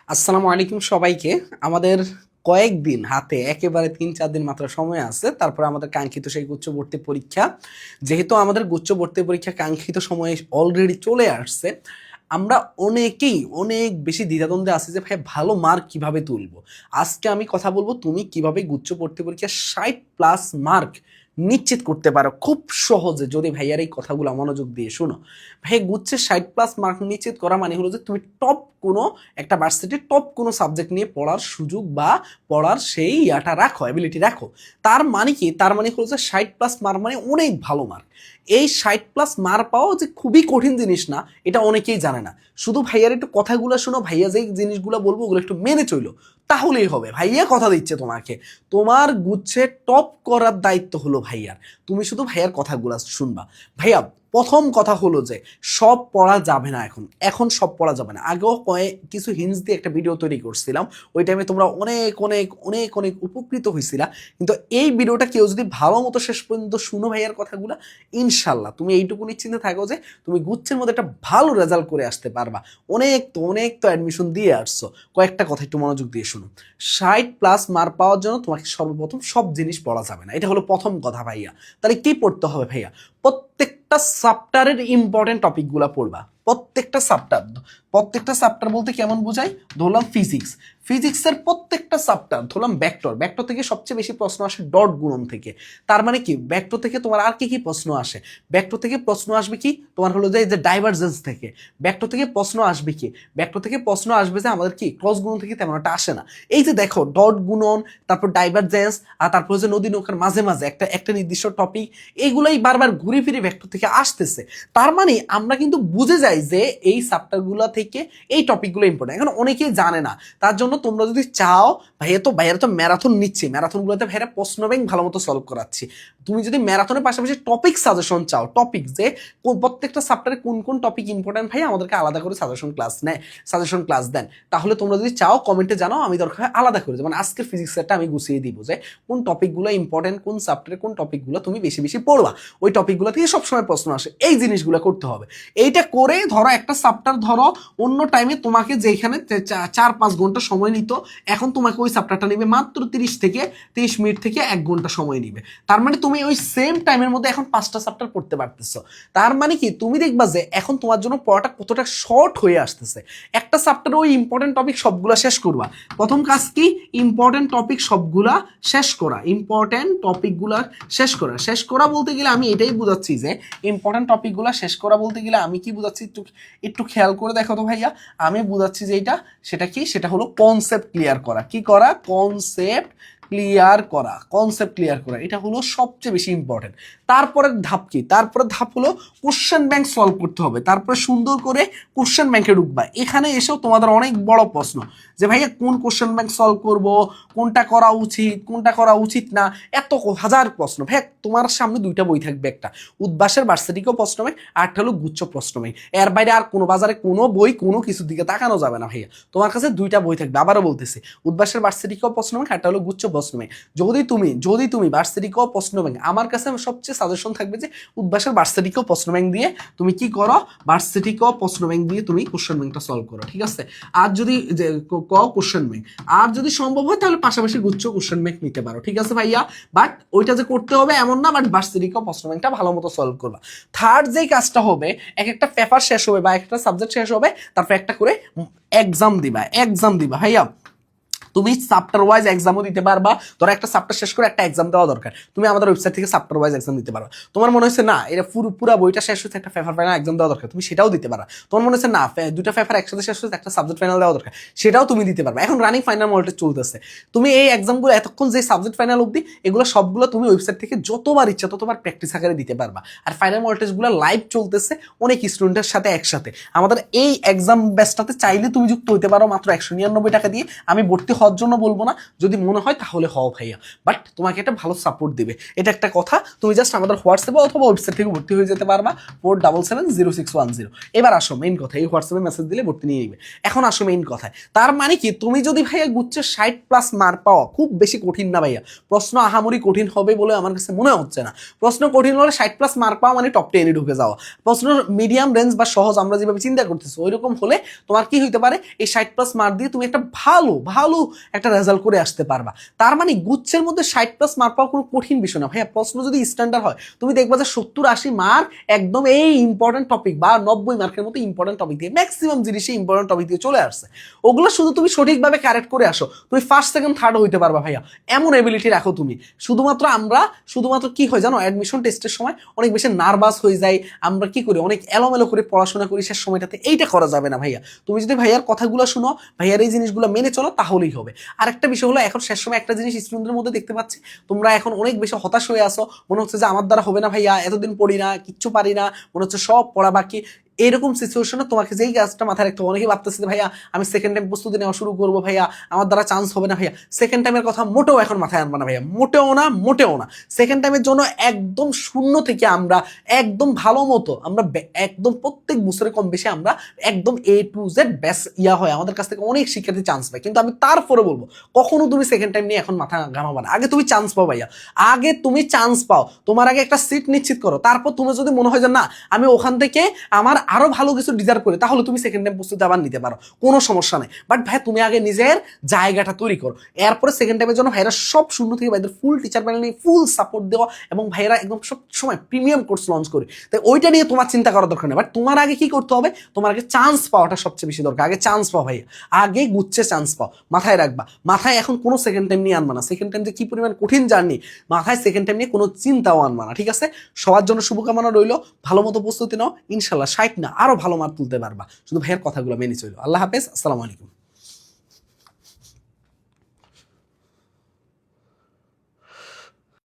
আসসালামু আলাইকুম সবাইকে। আমাদের কয়েকদিন হাতে একেবারে ৩-৪ দিন মাত্র সময় আছে, তারপরে আমাদের কাঙ্ক্ষিত সেই গুচ্ছ ভর্তি পরীক্ষা। যেহেতু আমাদের গুচ্ছ ভর্তি পরীক্ষা কাঙ্ক্ষিত সময়ে অলরেডি চলে আসছে, আমরা অনেকেই অনেক বেশি দ্বিধাদ্বন্দ্বে আছি যে ভাই ভালো মার্ক কিভাবে তুলবো। আজকে আমি কথা বলবো তুমি কিভাবে গুচ্ছ ভর্তি পরীক্ষা ৬০+ মার্ক নিশ্চিত করতে পারো খুব সহজে, যদি ভাইয়ার এই কথাগুলো মনোযোগ দিয়ে শোনো। ভাই গুচ্ছে ৬০+ মার্ক নিশ্চিত করা মানে হলো যে তুমি টপ কোনো একটা ভার্সিটির টপ কোনো সাবজেক্ট নিয়ে পড়ার সুযোগ বা পড়ার সেই ইয়াটা রাখো, অ্যাবিলিটি রাখো। তার মানে কি, তার মানে হলো যে ৬০+মার্ক মানে অনেক ভালো মার্ক। এই ৬০+মার্ক পাওয়া যে খুবই কঠিন জিনিস না, এটা অনেকেই জানে না। শুধু ভাইয়ার একটু কথাগুলো শোনো, ভাইয়া যেই জিনিসগুলো বলবো ওগুলো একটু মেনে চলো, তাহলেই হবে। ভাইয়া কথা দিচ্ছে তোমাকে, তোমার গুচ্ছে টপ করার দায়িত্ব হলো ভাইয়ার। তুমি শুধু ভাইয়ার কথাগুলো শুনবা। ভাইয়া প্রথম কথা হলো যে সব পড়া যাবে না, এখন এখন সব পড়া যাবে না। আগেও কিছু হিন্টস দিয়ে একটা ভিডিও তৈরি করছিলাম, ওই টাইমে তোমরা অনেক অনেক অনেক অনেক উপকৃত হয়েছিলা। কিন্তু এই ভিডিওটা কেউ যদি ভালো মতো শেষ পর্যন্ত শুনো ভাইয়ার কথাগুলো, ইনশাল্লাহ তুমি এইটুকু নিশ্চিন্তে থাকো যে তুমি গুচ্ছের মধ্যে একটা ভালো রেজাল্ট করে আসতে পারবা। অনেক তো অ্যাডমিশন দিয়ে আসছো। কয়েকটা কথা একটু মনোযোগ দিয়ে শুনো। ৬০+মার্ক পাওয়ার জন্য তোমাকে সর্বপ্রথম সব জিনিস পড়া যাবে না, এটা হলো প্রথম কথা ভাইয়া। তাহলে কি পড়তে হবে ভাইয়া? প্রত্যেকটা চ্যাপ্টারের ইম্পর্টেন্ট টপিকগুলো পড়বা। প্রত্যেকটা চ্যাপ্টার বলতে কেমন বোঝাই? ধরলাম ফিজিক্সের প্রত্যেকটা চ্যাপ্টার, ধরলাম ভেক্টর থেকে সবচেয়ে বেশি প্রশ্ন আসে ডট গুণন থেকে। তার মানে কি, ভেক্টর থেকে তোমার আর কি কি প্রশ্ন আসে? ভেক্টর থেকে প্রশ্ন আসবে কি তোমার হলো যে ডাইভারজেন্স থেকে। ভেক্টর থেকে প্রশ্ন আসবে কি? ভেক্টর থেকে প্রশ্ন আসবে যে আমাদের কি ক্রস গুণন থেকে তেমন একটা আসে না। এই যে দেখো ডট গুণন, তারপর ডাইভারজেন্স, আর তারপর যে নদী নৌকার মাঝে মাঝে একটা একটা নির্দিষ্ট টপিক, এইগুলাই বারবার ঘুরে ফিরে ভেক্টর থেকে আসতেছে। তার মানে আমরা কিন্তু বুঝে যাই যে এই চ্যাপ্টারগুলো থেকে এই টপিকগুলো ইম্পর্টেন্ট। এখন অনেকেই জানে না, তার জন্য তোমরা যদি চাও, ভাইয়েরা তো ম্যারাথন নিচ্ছে, ম্যারাথনগুলোতে ভাইয়েরা প্রশ্ন ব্যাংক ভালো মতো সলভ করাচ্ছি। তুমি যদি ম্যারাথনের পাশাপাশি টপিক সাজেশন চাও, টপিক যে প্রত্যেকটা চ্যাপ্টারে কোন কোন টপিক ইম্পর্টেন্ট ভাই আমাদেরকে আলাদা করে সাজেশন ক্লাস দেন, তাহলে তোমরা যদি চাও কমেন্টে জানাও, আমি দরকার হয় আলাদা করে, যেমন আজকের ফিজিক্সেরটা আমি গুছিয়ে দিব যে কোন টপিকগুলো ইম্পর্টেন্ট, কোন চ্যাপ্টারে কোন টপিকগুলো তুমি বেশি বেশি পড়বা, ওই টপিকগুলো থেকে সবসময় প্রশ্ন আসে। এই জিনিসগুলো করতে হবে। এইটা করে ধরো একটা চ্যাপ্টার, ধরো অন্য টাইমে তোমাকে যেখানে 4-5 ঘন্টা সময় নিত, এখন তোমাকে ওই চ্যাপ্টারটা নেবে মাত্র 30 মিনিট থেকে 1 ঘন্টা সময় নিবে। তার মানে তুমি ওই সেম টাইমের মধ্যে এখন 5টা চ্যাপ্টার পড়তে পারতেছো। তার মানে কি, তুমি দেখবা যে এখন তোমার জন্য পড়াটা কতটা শর্ট হয়ে আসতেছে। একটা চ্যাপ্টারে ওই ইম্পর্টেন্ট টপিক সবগুলা শেষ করবা। প্রথম কাজ কি? ইম্পর্টেন্ট টপিক সবগুলা শেষ করা। শেষ করা বলতে গেলে আমি এটাই বুঝাচ্ছি যে ইম্পর্টেন্ট টপিকগুলো শেষ করা বলতে গেলে আমি কি বুঝাচ্ছি একটু একটু খেয়াল করে দেখো তো ভাইয়া। আমি বুঝাচ্ছি যে সেটা কি, সেটা হলো কনসেপ্ট ক্লিয়ার করা। কি করা? কনসেপ্ট ক্লিয়ার করা, এটা হলো সবচেয়ে বেশি ইম্পর্টেন্ট। তারপরের ধাপ কি? তারপরের ধাপ হলো কোশ্চেন ব্যাংক সলভ করতে হবে। তারপরে সুন্দর করে কোশ্চেন ব্যাংকে ঢুকবা। এখানে এসেও তোমাদের অনেক বড় প্রশ্ন যে ভাইয়া কোন কোশ্চেন ব্যাংক সলভ করব, কোনটা করা উচিত না, এত হাজার প্রশ্ন। ভাইয়া তোমার সামনে 2টা বই থাকবে, একটা উদ্ভাসের ভার্সিটিকেও প্রশ্ন ব্যাংক, আরটা হলো গুচ্ছ প্রশ্ন ব্যাংক। এর বাইরে আর কোনো বাজারে কোনো বই কোনো কিছুর দিকে তাকানো যাবে না ভাইয়া। তোমার কাছে 2টা বই থাকবে, আবারও বলতেছি, উদ্ভাসের ভার্সিটিকেও প্রশ্ন ব্যাংক, আরটা হলো গুচ্ছ প্রশ্ন ব্যাংক। যদি তুমি ভার্সিটিকেও প্রশ্ন ব্যাংক, আমার কাছে সবচেয়ে সাজেশন থাকবে যে উদ্ভাসের ভার্সিটিকেও প্রশ্ন ব্যাংক দিয়ে তুমি কি করো, ভার্সিটিকেও প্রশ্ন ব্যাংক দিয়ে তুমি কোশ্চেন ব্যাংকটা সলভ করো, ঠিক আছে? আর যদি কোশ্চেন ব্যাংক, আর যদি সম্ভব হয় তাহলে পাশাপাশি গুচ্ছ কোশ্চেন ব্যাংক নিতে পারো, ঠিক আছে ভাইয়া? বাট ওইটা যে করতে হবে এমন না, বাট ভার্সিটিকেও প্রশ্ন ব্যাংকটা ভালো মতো সলভ করবা। থার্ড যেই কাজটা হবে, একটা পেপার শেষ হবে বা একটা সাবজেক্ট শেষ হবে, তারপর একটা করে এক্সাম দিবা ভাইয়া। তুমি চ্যাপ্টার ওয়াইজ এক্সামও দিতে পারবা। ধরো একটা চ্যাপ্টার শেষ করে একটা এক্সাম দেওয়া দরকার, তুমি আমাদের ওয়েবসাইট থেকে চ্যাপ্টার ওয়াইজ এক্সাম দিতে পারো। তোমার মনে হচ্ছে না এটা পুরো বইটা শেষ হচ্ছে, একটা পেপার ফাইনাল এক্সাম দেওয়া দরকার, তুমি সেটাও দিতে পারো। তোমার মনে হচ্ছে না 2টা পেপার একসাথে শেষ হচ্ছে, একটা সাবজেক্ট ফাইনাল দেওয়া দরকার, সেটাও তুমি দিতে পারবে। এখন রানিং ফাইনাল মডেল চলতেছে, তুমি এই এক্সামগুলো এতক্ষণ যে সাবজেক্ট ফাইনাল অবধি, এগুলো সবগুলো তুমি ওয়েবসাইট থেকে যতবার ইচ্ছা ততবার প্র্যাকটিস আকারে দিতে পারবা। আর ফাইনাল মডেল টেস্টগুলো লাইভ চলতেছে অনেক স্টুডেন্টের সাথে একসাথে। আমাদের এই এক্সাম ব্যাচটাতে চাইলে তুমি যুক্ত হতে পারো মাত্র 199 টাকা দিয়ে। আমি ভর্তি হওয়ার হওয়ার জন্য বলবো না, যদি মনে হয় তাহলে হও ভাইয়া, বাট তোমাকে একটা ভালো সাপোর্ট দিবে, এটা একটা কথা। তুমি জাস্ট আমাদের হোয়াটসঅ্যাপে অথবা ওয়েবসাইট থেকে ভর্তি হয়ে যেতে পারবা 47706110। এবার আসো মেইন কথা, এই হোয়াটসঅ্যাপে মেসেজ দিলে ভর্তি নিয়ে নিবে। এখন আসো মেইন কথায়, তার মানে কি তুমি যদি ভাইয়া গুচ্ছের 60+ মার্ক পাওয়া, খুব বেশি কঠিন না ভাইয়া, প্রশ্ন আহামরি কঠিন হবে বলে আমার কাছে মনে হচ্ছে না। প্রশ্ন কঠিন হলে 60+ মার্ক পাওয়া মানে টপ 10-এ ঢুকে যাওয়া। প্রশ্ন মিডিয়াম রেঞ্জ বা সহজ আমরা যেভাবে চিন্তা করতেছি ওইরকম হলে তোমার কি হইতে পারে, এই 60+ মার্ক দিয়ে তুমি একটা ভালো ভালো একটা রেজাল্ট করে আসতে পারবা। তার মানে গুচ্ছের মধ্যে 60+ মার্ক পাওয়া কোনো কঠিন বিষয় না ভাইয়া। প্রশ্ন যদি স্ট্যান্ডার্ড হয়, তুমি দেখবা যে 70-80 মার্ক একদম এই ইম্পর্টেন্ট টপিক বা 90 মার্কের মতো ইম্পর্টেন্ট টপিক দিয়ে, ম্যাক্সিমাম জিনিসই ইম্পর্টেন্ট টপিক দিয়ে চলে আসছে। ওগুলো শুধু তুমি সঠিকভাবে কারেক্ট করে আসো, তুমি ফার্স্ট সেকেন্ড থার্ড হইতে পারবা ভাইয়া, এমন এবিলিটি রাখো তুমি। শুধুমাত্র কি হয় জানো, অ্যাডমিশন টেস্টের সময় অনেক বেশি নার্ভাস হয়ে যায়, আমরা কি করি অনেক এলোমেলো করে পড়াশোনা করি শেষ সময়টাতে, এইটা করা যাবে না ভাইয়া। তুমি যদি ভাইয়ার কথাগুলো শুনো, ভাইয়ার এই জিনিসগুলো মেনে চলো, তাহলেই হবে। আর একটা বিষয় হলো, এখন শেষ সময় একটা জিনিস স্টুডেন্টদের মধ্যে দেখতে পাচ্ছি, তোমরা এখন অনেক বেশি হতাশ হয়ে আসো, মনে হচ্ছে যে আমার দ্বারা হবে না ভাইয়া, এতদিন পড়ি না, কিচ্ছু পারি না, মনে হচ্ছে সব পড়া বাকি। এরকম সিচুয়েশনে তোমাকে যেই কাজটা মাথায় রাখতে হবে, অনেকে ভাবতেছে যে ভাইয়া আমি সেকেন্ড টাইম প্রস্তুতি নেওয়া শুরু করবো ভাইয়া, আমার দ্বারা চান্স হবে না ভাইয়া। সেকেন্ড টাইমের কথা মোটেও এখন মাথায় আনবা না ভাইয়া, মোটেও না, মোটেও না। সেকেন্ড টাইমের জন্য একদম শূন্য থেকে আমরা একদম ভালো মতো আমরা একদম প্রত্যেক বছরে কম বেশি আমরা একদম A to Z বেস্ট হয়, আমাদের কাছ থেকে অনেক শিক্ষার্থী চান্স পায়। কিন্তু আমি তারপরে বলবো, কখনো তুমি সেকেন্ড টাইম নিয়ে এখন মাথা ঘামাবা না। আগে তুমি চান্স পাও ভাইয়া, আগে তুমি চান্স পাও, তোমার আগে একটা সিট নিশ্চিত করো, তারপর তুমি যদি মনে হয় যে না আমি ওখান থেকে আমার আরো ভালো কিছু ডিজার্ভ করে, তাহলে তুমি সেকেন্ড টাইম প্রস্তুতি আবার নিতে পারো, কোনো সমস্যা নেই। বাট ভাই তুমি আগে নিজের জায়গাটা তৈরি করো, এরপরে সেকেন্ড টাইমের জন্য ভাইরা সব শূন্য থেকে ভাইদের ফুল টিচার প্যানেল নিয়ে ফুল সাপোর্ট দেওয়া, এবং ভাইরা একদম সব সময় প্রিমিয়াম কোর্স লঞ্চ করে, তাই ওইটা নিয়ে তোমার চিন্তা করার দরকার নেই। বাট তোমার আগে কি করতে হবে, তোমার আগে চান্স পাওয়াটা সবচেয়ে বেশি দরকার। আগে চান্স পাও ভাইয়া, আগে গুচ্ছে চান্স পাও, মাথায় রাখবা। মাথায় এখন কোনো সেকেন্ড টাইম নিয়ে আনবা না, সেকেন্ড টাইম যে কি পরিমাণ কঠিন জার্নি, মাথায় সেকেন্ড টাইম নিয়ে কোনো চিন্তাও আনবা না, ঠিক আছে? সবার জন্য শুভকামনা রইলো, ভালো মতো প্রস্তুতি নাও, ইনশাল্লাহ 60 না আরো ভালো মার্ক তুলতে পারবা, শুধু ভাইয়ের কথাগুলো মেনে চলো। আল্লাহ হাফেজ, আসসালামু আলাইকুম।